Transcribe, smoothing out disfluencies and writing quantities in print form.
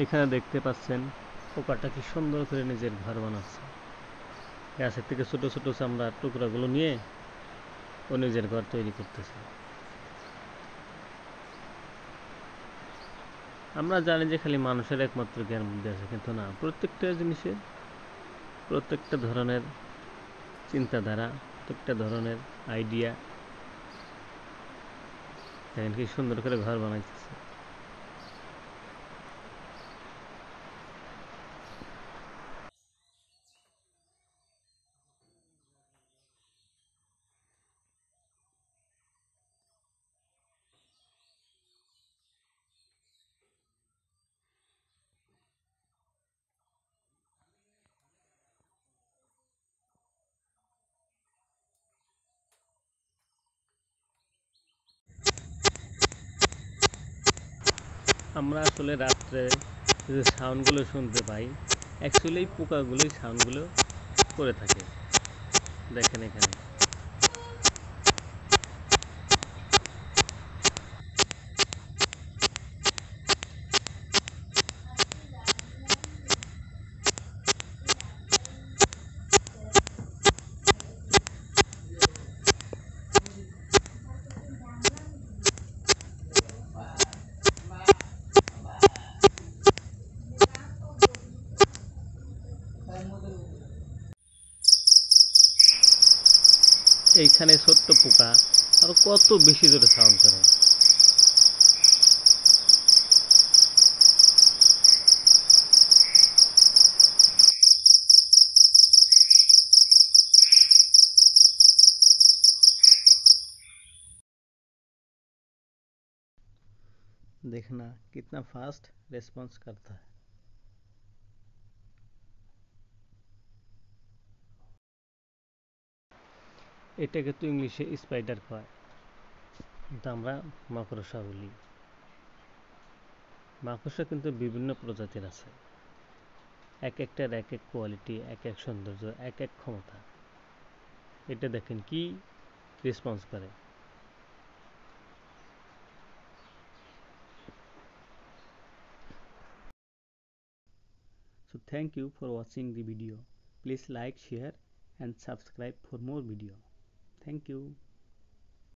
এখানে দেখতে পাচ্ছেন পোকাটা কি সুন্দর করে নিজের ঘর বানাচ্ছে। গাছের থেকে ছোট ছোট চামড়ার টুকরাগুলো নিয়ে ও নিজের ঘর তৈরি করতেছে। আমরা জানি যে খালি মানুষের একমাত্র জ্ঞান বুদ্ধি আছে, কিন্তু না, প্রত্যেকটা জিনিসের প্রত্যেকটা ধরনের চিন্তাধারা, প্রত্যেকটা ধরনের আইডিয়া, দেখেন কি সুন্দর করে ঘর বানাইতেছে। আমরা আসলে রাত্রে যে সাউন্ডগুলো শুনতে পাই, অ্যাকচুয়ালি এই পোকাগুলোই সাউন্ডগুলো করে থাকে। দেখেন এখানে এইখানে ছোট্ট পোকা আর কত বেশি জোরে সাউন্ড করে। देखना कितना फास्ट रेस्पॉन्स करता है। এটাকে তো ইংলিশে স্পাইডার কয়, কিন্তু আমরা মাকড়সা বলি। মাকড়সা কিন্তু বিভিন্ন প্রজাতির আছে, এক একটার এক এক কোয়ালিটি, এক এক সৌন্দর্য, এক এক ক্ষমতা। এটা দেখেন কি রেসপন্স করে। So thank you for watching the video. Please like, share and subscribe for more video. Thank you.